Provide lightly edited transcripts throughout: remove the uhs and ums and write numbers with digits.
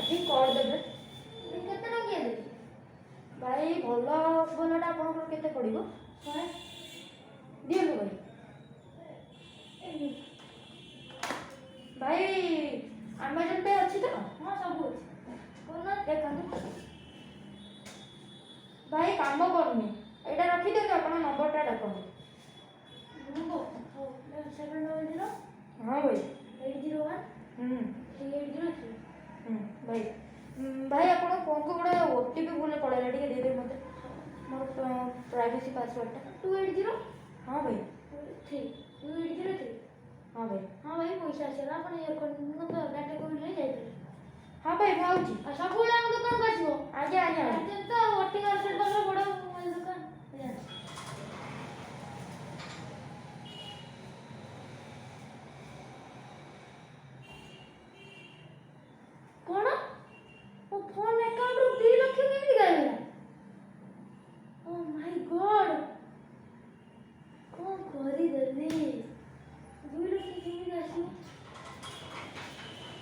ठीक କରିଦେବେ। କେତେ ଟଙ୍କିଆ ଦେବି? ଭାଇ ଭଲ ଫୋନଟା ଆପଣଙ୍କର କେତେ ପଡ଼ିବ? 100। ଦିଅନ୍ତୁ ଭାଇ। ଭାଇ ଆମାଜନ୍ ପେ ଅଛି ତ? ହଁ ସବୁ ଅଛି। କହୁନ ଦେଖନ୍ତୁ ଭାଇ କାମ କରୁନି, ଏଇଟା ରଖିଦିଅନ୍ତୁ, ଆପଣ ନମ୍ବରଟା ଡାକନ୍ତୁ। हाँ भाई 801 3803। भाई भाई ଆପଣ ଫୋନ୍କୁ ଗୋଟେ OTP ଭୁଲ ପଳେଇଲା, ଟିକେ ଦେଇଦେବେ ମୋତେ ମୋର ପ୍ରାଇଭେସି ପାସୱାର୍ଡ଼ଟା। 280 हाँ भाई 3 2803। हाँ भाई हाँ ଭାଇ ପଇସା ଆସିଲା। ଆପଣ ଇୟରକର୍ଡ଼ ଗାଡ଼ିରେ କୋଉଠି ନେଇ ଯାଇପାରିବେ। हाँ ଭାई ଭାବୁଛି। ଆଉ ସବୁବେଳେ ଆମ ଦୋକାନକୁ ଆସିବ। ଆଜ୍ଞା ଆଜ୍ଞା ଜାଣିଛନ୍ତି ତ ଓଟି ମାର୍କେଟ ପାଖରେ ବଡ଼ ମୋବାଇଲ ଦୋକାନ। କ'ଣ ମୋ ଫୋନ୍ ଆକାଉଣ୍ଟରୁ 2 ଲକ୍ଷ କେମିତି ଗାୟବ? ଓ ମାଇ ଗଡ୍, କ'ଣ କରିଦେଲି? 2 ଲକ୍ଷ କେମିତି ଆସିବ?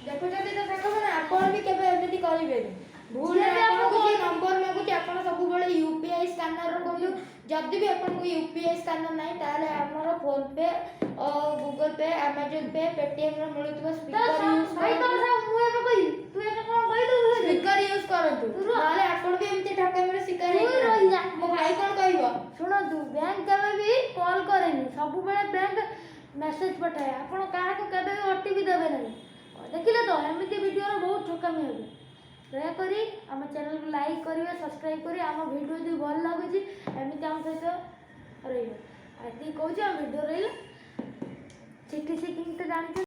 ଦେଖୁଛନ୍ତି ତ ସାଙ୍ଗମାନେ, ଆପଣ ବି କେବେ ଏମିତି କରିବେନି। ଭୁଲ ଯିଏ ବି ଆପଣଙ୍କୁ ଆପଣଙ୍କୁ ଯିଏ ନମ୍ବର ମାଗୁଛି, ଆପଣ ସବୁବେଳେ UPI ସ୍କାନର କରନ୍ତୁ। ଯଦି ବି ଆପଣଙ୍କୁ UPI ସ୍କାନର ନାହିଁ, ତାହେଲେ ଆମର PhonePe, Google Pay, Amazon Pay, ପେଟିଏମ୍ର ମିଳୁଥିବା ସ୍ପିକର ୟୁଜ୍ ଭାଇ ତମ କରନ୍ତୁ। ମୁଁ ଏବେ କହିବି, ତୁ ଏବେ କ'ଣ କହିଦେବୁ? ସ୍ପିକର ୟୁଜ୍ କରନ୍ତୁ, ନହେଲେ ଆପଣ ବି ଏମିତି ଠକାମିର ଶିକାର ତୁ ହେଇପାରିବେ। ରହିଯା। ମୋ ଭାଇ କ'ଣ କହିବ? ଶୁଣନ୍ତୁ, ବ୍ୟାଙ୍କ କେବେ ବି କଲ୍ କରେନି, ସବୁବେଳେ ବ୍ୟାଙ୍କ ମେସେଜ ପଠାଏ। ଆପଣ କାହାକୁ କେବେ ବି OTP ଦେବେ ନାହିଁ। ଦେଖିଲେ ତ, ଏମିତି ଭିଡ଼ିଓରେ ବହୁତ ଠକାମି ହେବେ। ଦୟାକରି ଆମ ଚ୍ୟାନେଲକୁ ଲାଇକ୍ କରିବେ, ସବସ୍କ୍ରାଇବ୍ କରି ଆମ ଭିଡ଼ିଓ ଯଦି ଭଲ ଲାଗୁଛି ଏମିତି ଆମ ସହିତ ରହିବେ। ଏତିକି କହୁଛି, ଆମ ଭିଡ଼ିଓ ରହିଲା। ଚିଠି ସିକିଂ ତ ଜାଣିଛନ୍ତି।